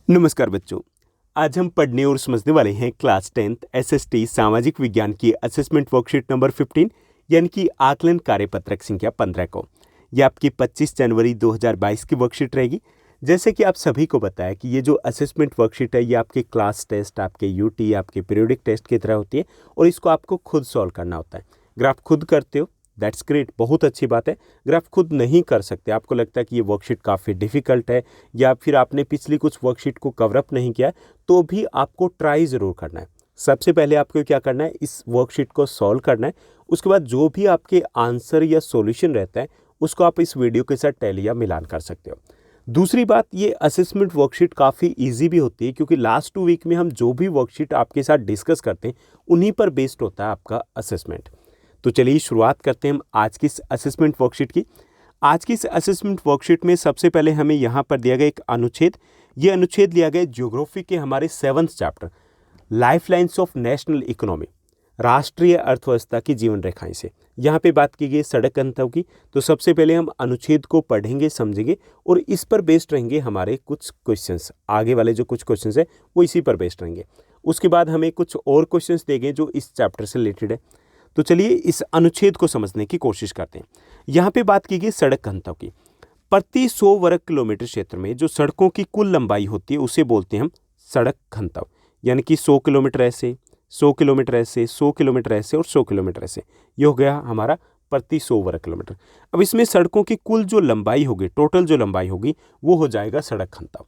नमस्कार बच्चों। आज हम पढ़ने और समझने वाले हैं क्लास 10th एसएसटी सामाजिक विज्ञान की असेसमेंट वर्कशीट नंबर 15 यानी कि आकलन कार्यपत्रक संख्या 15 को। यह आपकी 25 जनवरी 2022 की वर्कशीट रहेगी। जैसे कि आप सभी को पता है कि ये जो असेसमेंट वर्कशीट है ये आपके क्लास टेस्ट, आपके यूटी, आपके पीरियोडिक टेस्ट की तरह होती है और इसको आपको खुद सॉल्व करना होता है। अगर आप खुद करते हो दैट्स ग्रेट, बहुत अच्छी बात है। अगर आप खुद नहीं कर सकते, आपको लगता है कि ये वर्कशीट काफ़ी डिफ़िकल्ट है या फिर आपने पिछली कुछ वर्कशीट को कवर अप नहीं किया है, तो भी आपको ट्राई ज़रूर करना है। सबसे पहले आपको क्या करना है, इस वर्कशीट को सॉल्व करना है। उसके बाद जो भी आपके आंसर या सॉल्यूशन रहता है उसको आप इस वीडियो के साथ टैली या मिलान कर सकते हो। दूसरी बात, ये असेसमेंट वर्कशीट काफ़ी ईजी भी होती है क्योंकि लास्ट 2 वीक में हम जो भी वर्कशीट आपके साथ डिस्कस करते हैं उन्हीं पर बेस्ड होता है आपका असेसमेंट। तो चलिए शुरुआत करते हैं हम आज की इस असेसमेंट वर्कशीट की। आज की इस असेसमेंट वर्कशीट में सबसे पहले हमें यहाँ पर दिया गया एक अनुच्छेद। ये अनुच्छेद लिया गया ज्योग्राफी के हमारे 7th chapter lifelines of national economy, राष्ट्रीय अर्थव्यवस्था की जीवन रेखाएं से। यहाँ पे बात की गई सड़क गंतव्य की। तो सबसे पहले हम अनुच्छेद को पढ़ेंगे, समझेंगे और इस पर बेस्ड रहेंगे हमारे कुछ क्वेश्चंस। आगे वाले जो कुछ क्वेश्चंस है वो इसी पर बेस्ड रहेंगे। उसके बाद हमें कुछ और क्वेश्चंस देंगे जो इस चैप्टर से रिलेटेड है। तो चलिए इस अनुच्छेद को समझने की कोशिश करते हैं। यहाँ पे बात की गई सड़क घनत्व की। प्रति 100 वर्ग किलोमीटर क्षेत्र में जो सड़कों की कुल लंबाई होती है उसे बोलते हैं हम सड़क घनत्व। यानी कि 100 किलोमीटर ऐसे, 100 किलोमीटर ऐसे, 100 किलोमीटर ऐसे और 100 किलोमीटर ऐसे। ये हो गया हमारा प्रति 100 वर्ग किलोमीटर। अब इसमें सड़कों की कुल जो लंबाई होगी, टोटल जो लंबाई होगी वो हो जाएगा सड़क घनत्व।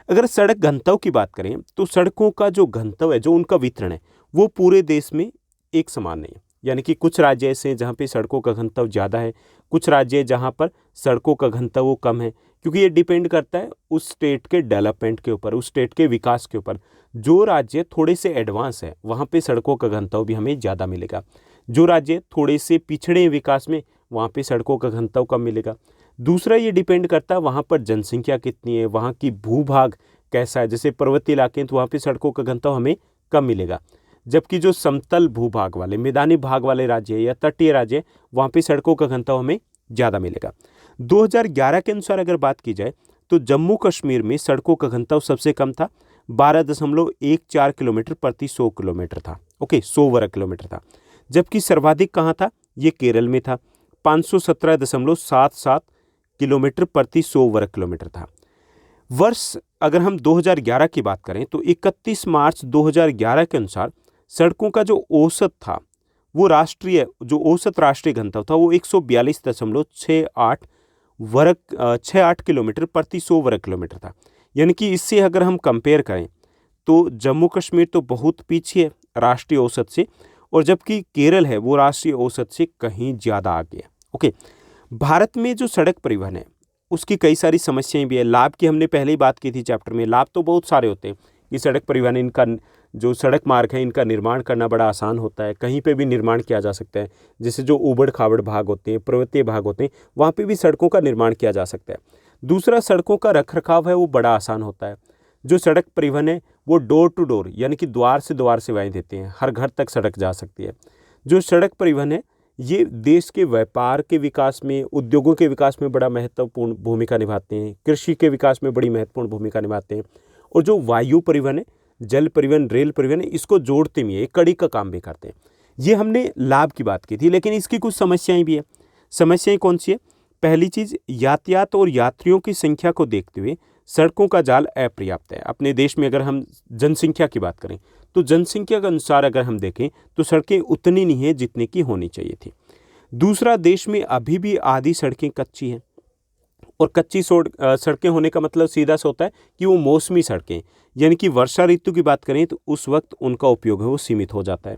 अगर सड़क घनत्व की बात करें तो सड़कों का जो घनत्व है, जो उनका वितरण है, वो पूरे देश में एक समान नहीं है। यानी कि कुछ राज्य ऐसे हैं जहाँ पे सड़कों का घनत्व ज़्यादा है, कुछ राज्य जहाँ पर सड़कों का घनत्व वो कम है, क्योंकि ये डिपेंड करता है उस स्टेट के डेवलपमेंट के ऊपर, उस स्टेट के विकास के ऊपर। जो राज्य थोड़े से एडवांस है वहाँ पे सड़कों का घनत्व भी हमें ज़्यादा मिलेगा। जो राज्य थोड़े से पिछड़े विकास में, वहाँ पे सड़कों का घनत्व कम मिलेगा। दूसरा, ये डिपेंड करता है वहाँ पर जनसंख्या कितनी है, वहाँ की भूभाग कैसा है। जैसे पर्वतीय इलाके हैं तो वहाँ पे सड़कों का घनत्व हमें कम मिलेगा, जबकि जो समतल भूभाग वाले, मैदानी भाग वाले राज्य या तटीय राज्य, वहाँ पे सड़कों का घनत्व हमें ज़्यादा मिलेगा। 2011 के अनुसार अगर बात की जाए तो जम्मू कश्मीर में सड़कों का घनत्व सबसे कम था, 12.14 किलोमीटर प्रति 100 किलोमीटर था। ओके, 100 वर्ग किलोमीटर था। जबकि सर्वाधिक कहाँ था, ये केरल में था, 517.77 किलोमीटर प्रति 100 वर्ग किलोमीटर था। वर्ष अगर हम 2011 की बात करें तो 31 मार्च 2011 के अनुसार सड़कों का जो औसत था, वो औसत राष्ट्रीय घनत्व था वो 142.68 किलोमीटर प्रति 100 वर्ग किलोमीटर था। यानी कि इससे अगर हम कंपेयर करें तो जम्मू कश्मीर तो बहुत पीछे है राष्ट्रीय औसत से, और जबकि केरल है वो राष्ट्रीय औसत से कहीं ज़्यादा आगे है। ओके, भारत में जो सड़क परिवहन है उसकी कई सारी समस्याएं भी है। लाभ की हमने पहले ही बात की थी चैप्टर में। लाभ तो बहुत सारे होते हैं कि सड़क परिवहन, इनका जो सड़क मार्ग है इनका निर्माण करना बड़ा आसान होता है, कहीं पे भी निर्माण किया जा सकता है। जैसे जो ऊबड़ खाबड़ भाग होते हैं, पर्वतीय भाग होते हैं, वहाँ पे भी सड़कों का निर्माण किया जा सकता है। दूसरा, सड़कों का रखरखाव है वो बड़ा आसान होता है। जो सड़क परिवहन है वो डोर टू डोर यानी कि द्वार से द्वार सेवाएं देते हैं, हर घर तक सड़क जा सकती है। जो सड़क परिवहन है ये देश के व्यापार के विकास में, उद्योगों के विकास में बड़ा महत्वपूर्ण भूमिका निभाते हैं, कृषि के विकास में बड़ी महत्वपूर्ण भूमिका निभाते हैं। और जो वायु परिवहन है, जल परिवहन, रेल परिवहन है, इसको जोड़ते भी है, एक कड़ी का काम भी करते हैं। ये हमने लाभ की बात की थी, लेकिन इसकी कुछ समस्याएं भी है। समस्याएं कौन सी है? पहली चीज़, यातायात और यात्रियों की संख्या को देखते हुए सड़कों का जाल अपर्याप्त है। अपने देश में अगर हम जनसंख्या की बात करें तो जनसंख्या के अनुसार अगर हम देखें तो सड़कें उतनी नहीं है जितनी की होनी चाहिए थी। दूसरा, देश में अभी भी आधी सड़कें कच्ची हैं, और कच्ची सड़कें होने का मतलब सीधा सा होता है कि वो मौसमी सड़कें, यानी कि वर्षा ऋतु की बात करें तो उस वक्त उनका उपयोग है वो सीमित हो जाता है।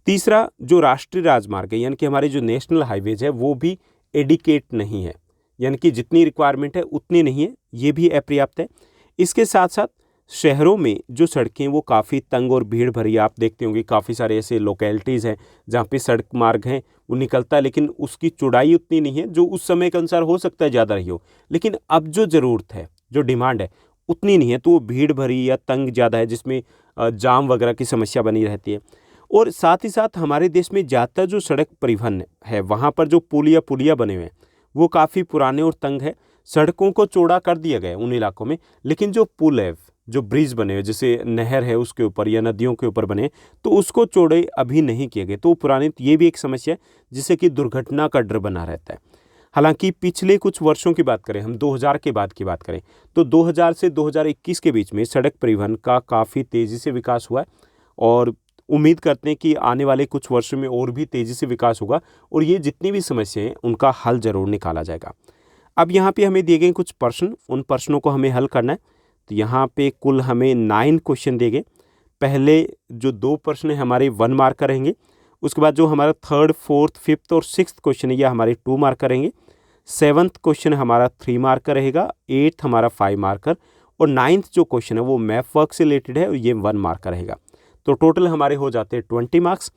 तीसरा, जो राष्ट्रीय राजमार्ग है यानी कि हमारे जो नेशनल हाईवेज है वो भी एडिकेट नहीं है, यानी कि जितनी रिक्वायरमेंट है उतनी नहीं है, ये भी अपर्याप्त है। इसके साथ साथ शहरों में जो सड़कें वो काफ़ी तंग और भीड़ भरी, आप देखते होंगे काफ़ी सारे ऐसे लोकेलिटीज़ हैं जहाँ पे सड़क मार्ग हैं वो निकलता है, लेकिन उसकी चौड़ाई उतनी नहीं है जो उस समय के अनुसार हो सकता है ज़्यादा रही हो, लेकिन अब जो ज़रूरत है, जो डिमांड है उतनी नहीं है, तो वो भीड़ भरी या तंग ज़्यादा है जिसमें जाम वगैरह की समस्या बनी रहती है। और साथ ही साथ हमारे देश में ज़्यादातर जो सड़क परिवहन है वहाँ पर जो पुलिया बने हुए हैं वो काफ़ी पुराने और तंग है। सड़कों को चौड़ा कर दिया गया है उन इलाकों में, लेकिन जो पुल है, जो ब्रिज बने हुए जैसे नहर है उसके ऊपर या नदियों के ऊपर बने, तो उसको चौड़े अभी नहीं किए गए, तो पुराने, ये भी एक समस्या है जिससे कि दुर्घटना का डर बना रहता है। हालांकि पिछले कुछ वर्षों की बात करें, हम 2000 के बाद की बात करें, तो 2000 से 2021 के बीच में सड़क परिवहन का काफ़ी तेज़ी से विकास हुआ है और उम्मीद करते हैं कि आने वाले कुछ वर्षों में और भी तेज़ी से विकास होगा और ये जितनी भी समस्याएं हैं उनका हल ज़रूर निकाला जाएगा। अब यहाँ पे हमें दिए गए कुछ प्रश्न, उन प्रश्नों को हमें हल करना है। तो यहाँ पे कुल हमें 9 क्वेश्चन दिए गए। पहले जो 2 प्रश्न हैं हमारे 1 मार्क का रहेंगे, उसके बाद जो हमारा 3rd, 4th, 5th और 6th क्वेश्चन है ये हमारे 2 मार्क का रहेंगे। 7th क्वेश्चन हमारा 3 मार्क का रहेगा, 8th हमारा 5 मार्कर और 9th जो क्वेश्चन है वो मैप वर्क से रिलेटेड है और ये 1 मार्क का रहेगा। तो टोटल हमारे हो जाते हैं 20 मार्क्स।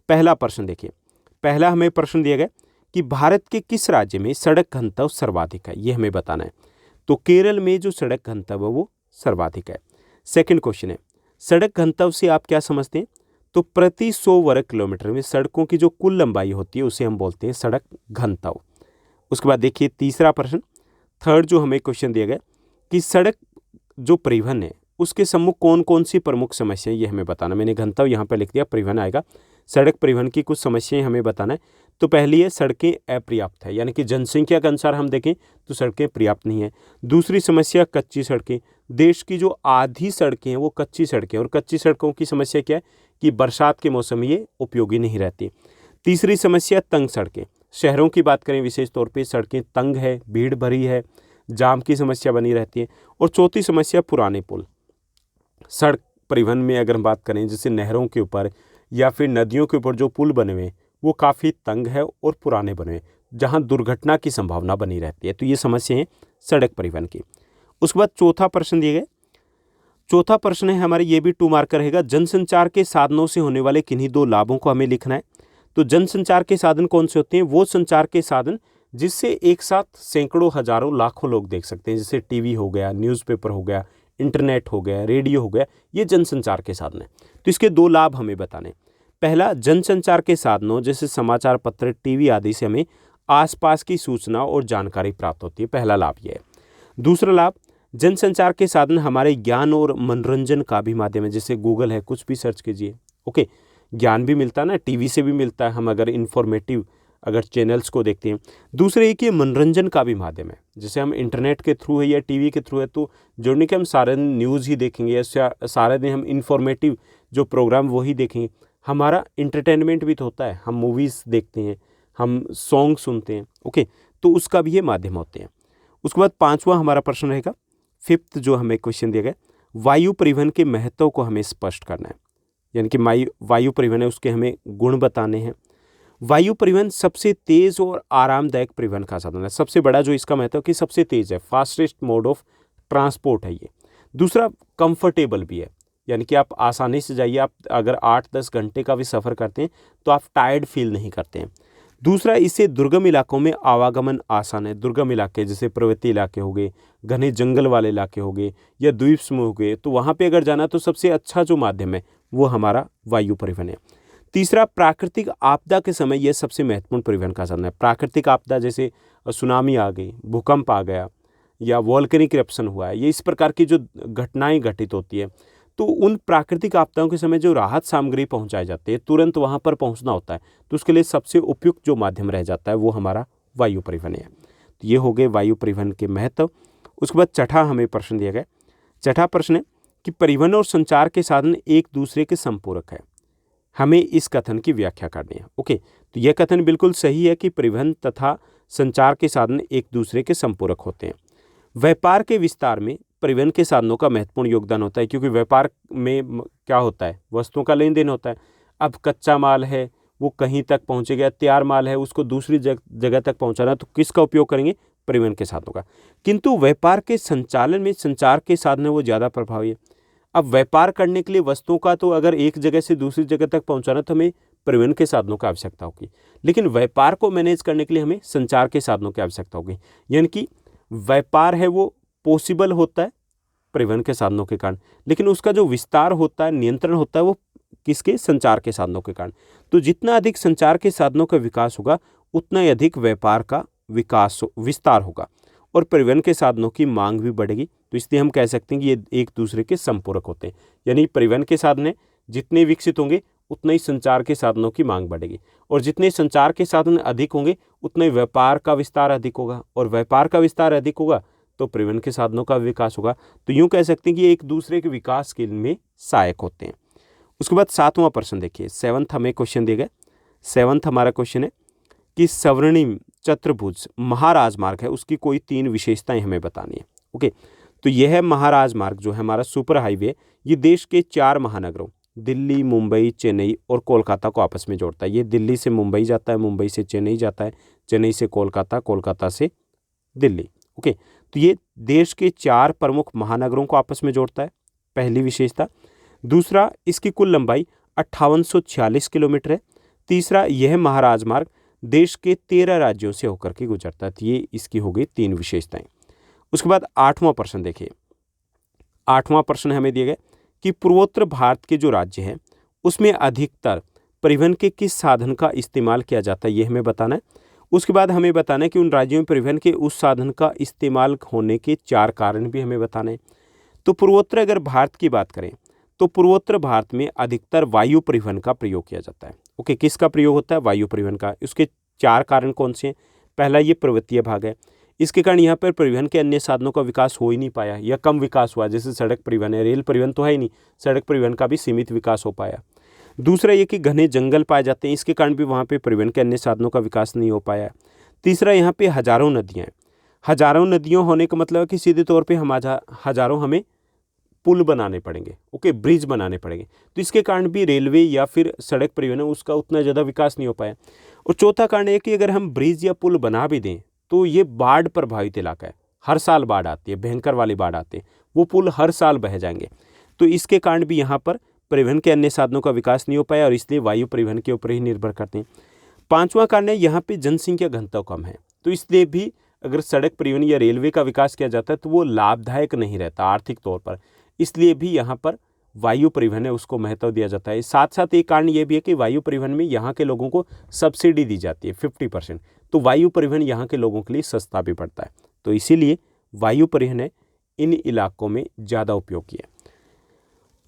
पहला प्रश्न देखिए, पहला हमें प्रश्न दिया गया कि भारत के किस राज्य में सड़क घनत्व सर्वाधिक है, ये हमें बताना है। तो केरल में जो सड़क घनत्व है वो सर्वाधिक है। सेकंड क्वेश्चन है, सड़क घनत्व से आप क्या समझते हैं? तो प्रति 100 वर्ग किलोमीटर में सड़कों की जो कुल लंबाई होती है उसे हम बोलते हैं सड़क घनत्व। उसके बाद देखिए तीसरा प्रश्न, थर्ड जो हमें क्वेश्चन दिया गया कि सड़क जो परिवहन है उसके सम्मुख कौन कौन सी प्रमुख समस्याएं, ये हमें बताना। मैंने घनत्व यहाँ पर लिख दिया, परिवहन आएगा। सड़क परिवहन की कुछ समस्याएं हमें बताना है। तो पहली है सड़कें अपर्याप्त है, यानी कि जनसंख्या के अनुसार हम देखें तो सड़कें पर्याप्त नहीं है। दूसरी समस्या कच्ची सड़कें, देश की जो आधी सड़कें हैं वो कच्ची सड़कें, और कच्ची सड़कों की समस्या क्या है कि बरसात के मौसम में ये उपयोगी नहीं रहती। तीसरी समस्या तंग सड़कें, शहरों की बात करें विशेष तौर पे सड़कें तंग है, भीड़ भरी है, जाम की समस्या बनी रहती है। और चौथी समस्या पुराने पुल। सड़क परिवहन में अगर हम बात करें जैसे नहरों के ऊपर या फिर नदियों के ऊपर जो पुल बने हुए हैं वो काफ़ी तंग है और पुराने बने हुए, जहाँ दुर्घटना की संभावना बनी रहती है। तो ये समस्या है सड़क परिवहन की। उसके बाद चौथा प्रश्न दिए गए, चौथा प्रश्न है हमारे, ये भी 2 मार्क का रहेगा। जनसंचार के साधनों से होने वाले किन्हीं 2 लाभों को हमें लिखना है। तो जनसंचार के साधन कौन से होते हैं? वो संचार के साधन जिससे एक साथ सैकड़ों, हजारों, लाखों लोग देख सकते हैं, जैसे टीवी हो गया, न्यूज़पेपर हो गया, इंटरनेट हो गया, रेडियो हो गया, ये जनसंचार के साधन हैं। तो इसके 2 लाभ हमें बताने। पहला, जनसंचार के साधनों जैसे समाचार पत्र, टीवी आदि से हमें आसपास की सूचना और जानकारी प्राप्त होती है, पहला लाभ यह है। दूसरा लाभ, जनसंचार के साधन हमारे ज्ञान और मनोरंजन का भी माध्यम है, जैसे गूगल है, कुछ भी सर्च कीजिए, ओके, ज्ञान भी मिलता है ना, टीवी से भी मिलता है, हम अगर इंफॉर्मेटिव अगर चैनल्स को देखते हैं। दूसरे एक ये मनोरंजन का भी माध्यम है, जैसे हम इंटरनेट के थ्रू है या टीवी के थ्रू है तो जुड़ने के हम सारे दिन न्यूज़ ही देखेंगे या सारे दिन हम इंफॉर्मेटिव जो प्रोग्राम वही देखेंगे। हमारा इंटरटेनमेंट भी तो होता है, हम मूवीज़ देखते हैं, हम सॉन्ग सुनते हैं, ओके, तो उसका भी ये माध्यम होते हैं। उसके बाद 5वां हमारा प्रश्न रहेगा, 5th जो हमें क्वेश्चन दिया गया, वायु परिवहन के महत्व को हमें स्पष्ट करना है, यानी कि वायु परिवहन है उसके हमें गुण बताने हैं। वायु परिवहन सबसे तेज़ और आरामदायक परिवहन का साधन है। सबसे बड़ा जो इसका महत्व है कि सबसे तेज़ है, फास्टेस्ट मोड ऑफ ट्रांसपोर्ट है ये। दूसरा, कंफर्टेबल भी है, यानी कि आप आसानी से जाइए, आप अगर 8-10 घंटे का भी सफ़र करते हैं तो आप टायर्ड फील नहीं करते हैं। दूसरा, इससे दुर्गम इलाकों में आवागमन आसान है। दुर्गम इलाके जैसे पर्वतीय इलाके हो गए, घने जंगल वाले इलाके हो गए या द्वीप समूह हो गए, तो वहाँ पे अगर जाना तो सबसे अच्छा जो माध्यम है वो हमारा वायु परिवहन है। तीसरा, प्राकृतिक आपदा के समय यह सबसे महत्वपूर्ण परिवहन का साधन है। प्राकृतिक आपदा जैसे सुनामी आ गई, भूकंप आ गया या वॉल्केनिक इरप्शन हुआ है, ये इस प्रकार की जो घटनाएं घटित होती है, तो उन प्राकृतिक आपदाओं के समय जो राहत सामग्री पहुंचाई जाती है, तुरंत वहां पर पहुंचना होता है, तो उसके लिए सबसे उपयुक्त जो माध्यम रह जाता है वो हमारा वायु परिवहन है। तो ये हो गए वायु परिवहन के महत्व। उसके बाद छठा हमें प्रश्न दिया गया, छठा प्रश्न है कि परिवहन और संचार के साधन एक दूसरे के संपूरक है, हमें इस कथन की व्याख्या करनी है, ओके। तो यह कथन बिल्कुल सही है कि परिवहन तथा संचार के साधन एक दूसरे के संपूरक होते हैं। व्यापार के विस्तार में परिवहन के साधनों का महत्वपूर्ण योगदान होता है, क्योंकि व्यापार में क्या होता है, वस्तुओं का लेन देन होता है। अब कच्चा माल है वो कहीं तक पहुँचेगा, तैयार माल है उसको दूसरी जगह तक पहुँचाना, तो किसका उपयोग करेंगे? परिवहन के साधनों का। किंतु व्यापार के संचालन में संचार के साधन है वो ज़्यादा प्रभावी है। अब व्यापार करने के लिए वस्तुओं का तो अगर एक जगह से दूसरी जगह तक पहुंचाना तो हमें परिवहन के साधनों की आवश्यकता होगी, लेकिन व्यापार को मैनेज करने के लिए हमें संचार के साधनों की आवश्यकता होगी। यानी कि व्यापार है वो पॉसिबल होता है परिवहन के साधनों के कारण, लेकिन उसका जो विस्तार होता है, नियंत्रण होता है, वो किसके? संचार के साधनों के कारण। तो जितना अधिक संचार के साधनों का विकास होगा उतना ही अधिक व्यापार का विस्तार होगा, और परिवहन के साधनों की मांग भी बढ़ेगी। तो इसलिए हम कह सकते हैं कि ये एक दूसरे के संपूरक होते हैं, यानी परिवहन के साधन जितने विकसित होंगे उतना ही संचार के साधनों की मांग बढ़ेगी, और जितने संचार के साधन अधिक होंगे उतना ही व्यापार का विस्तार अधिक होगा, और व्यापार का विस्तार अधिक होगा तो परिवहन के साधनों का विकास होगा। तो यूँ कह सकते हैं कि ये एक दूसरे के विकास के में सहायक होते हैं। उसके बाद 7वां प्रश्न देखिए, 7th हमें क्वेश्चन दिया गया। 7th हमारा क्वेश्चन है कि स्वर्णिम चतुर्भुज महाराजमार्ग है, उसकी कोई 3 विशेषताएं हमें बतानी है। ओके, तो यह महाराजमार्ग जो है हमारा सुपर हाईवे, ये देश के 4 महानगरों दिल्ली, मुंबई, चेन्नई और कोलकाता को आपस में जोड़ता है। ये दिल्ली से मुंबई जाता है, मुंबई से चेन्नई जाता है, चेन्नई से कोलकाता, कोलकाता से दिल्ली। ओके, तो ये देश के 4 प्रमुख महानगरों को आपस में जोड़ता है, पहली विशेषता। दूसरा, इसकी कुल लंबाई 5846 किलोमीटर है। तीसरा, यह महाराजमार्ग देश के 13 राज्यों से होकर के गुजरता है। तो ये इसकी हो गई 3 विशेषताएं। उसके बाद 8वां प्रश्न देखिए। 8वां प्रश्न हमें दिया गया कि पूर्वोत्तर भारत के जो राज्य हैं उसमें अधिकतर परिवहन के किस साधन का इस्तेमाल किया जाता है, ये हमें बताना है। उसके बाद हमें बताना है कि उन राज्यों में परिवहन के उस साधन का इस्तेमाल होने के 4 कारण भी हमें बताने हैं। तो पूर्वोत्तर अगर भारत की बात करें तो पूर्वोत्तर भारत में अधिकतर वायु परिवहन का प्रयोग किया जाता है। ओके, किसका प्रयोग होता है? वायु परिवहन का। उसके 4 कारण कौन से हैं? पहला, ये पर्वतीय भाग है, इसके कारण यहाँ पर परिवहन के अन्य साधनों का विकास हो ही नहीं पाया या कम विकास हुआ, जैसे सड़क परिवहन है, रेल परिवहन तो है ही नहीं, सड़क परिवहन का भी सीमित विकास हो पाया। दूसरा ये कि घने जंगल पाए जाते हैं, इसके कारण भी वहाँ पे परिवहन के अन्य साधनों का विकास नहीं हो पाया। तीसरा, यहाँ पे हजारों नदियाँ हैं। हजारों नदियों होने का मतलब है कि सीधे तौर पे हजारों हमें पुल बनाने पड़ेंगे, ओके, ब्रिज बनाने पड़ेंगे। तो इसके कारण भी रेलवे या फिर सड़क परिवहन है उसका उतना ज़्यादा विकास नहीं हो पाया। और चौथा कारण है कि अगर हम ब्रिज या पुल बना भी दें तो ये बाढ़ प्रभावित इलाका है, हर साल बाढ़ आती है, भयंकर वाली बाढ़ आती है, वो पुल हर साल बह जाएंगे। तो इसके कारण भी यहाँ पर परिवहन के अन्य साधनों का विकास नहीं हो पाया और इसलिए वायु परिवहन के ऊपर ही निर्भर करते हैं। 5वां कारण है, यहाँ पे जनसंख्या घनत्व कम है, तो इसलिए भी अगर सड़क परिवहन या रेलवे का विकास किया जाता है तो वो लाभदायक नहीं रहता आर्थिक तौर पर, इसलिए भी यहाँ पर वायु परिवहन है उसको महत्व दिया जाता है। साथ साथ एक कारण ये भी है कि वायु परिवहन में यहाँ के लोगों को सब्सिडी दी जाती है 50%, तो वायु परिवहन यहाँ के लोगों के लिए सस्ता भी पड़ता है, तो इसीलिए वायु परिवहन है इन इलाकों में ज़्यादा उपयोग किया।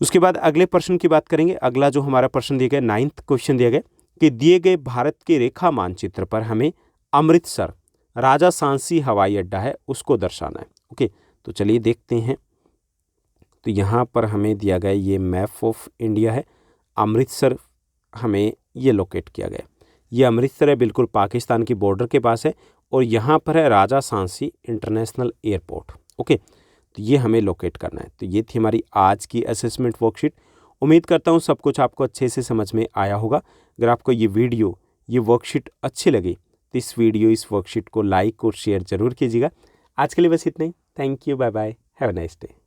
उसके बाद अगले प्रश्न की बात करेंगे। अगला जो हमारा प्रश्न दिया गया, 9th क्वेश्चन दिया गया कि दिए गए भारत के रेखा मानचित्र पर हमें अमृतसर राजा सांसी हवाई अड्डा है उसको दर्शाना है। ओके, तो चलिए देखते हैं। तो यहाँ पर हमें दिया गया ये मैप ऑफ इंडिया है, अमृतसर हमें ये लोकेट किया गया। ये अमृतसर है, बिल्कुल पाकिस्तान की बॉर्डर के पास है, और यहाँ पर है राजा सांसी इंटरनेशनल एयरपोर्ट। ओके, तो ये हमें लोकेट करना है। तो ये थी हमारी आज की असेसमेंट वर्कशीट। उम्मीद करता हूँ सब कुछ आपको अच्छे से समझ में आया होगा। अगर आपको ये वीडियो, ये वर्कशीट अच्छी लगी तो इस वर्कशीट को लाइक और शेयर जरूर कीजिएगा। आज के लिए बस इतना ही। Thank you, bye bye, have a nice day.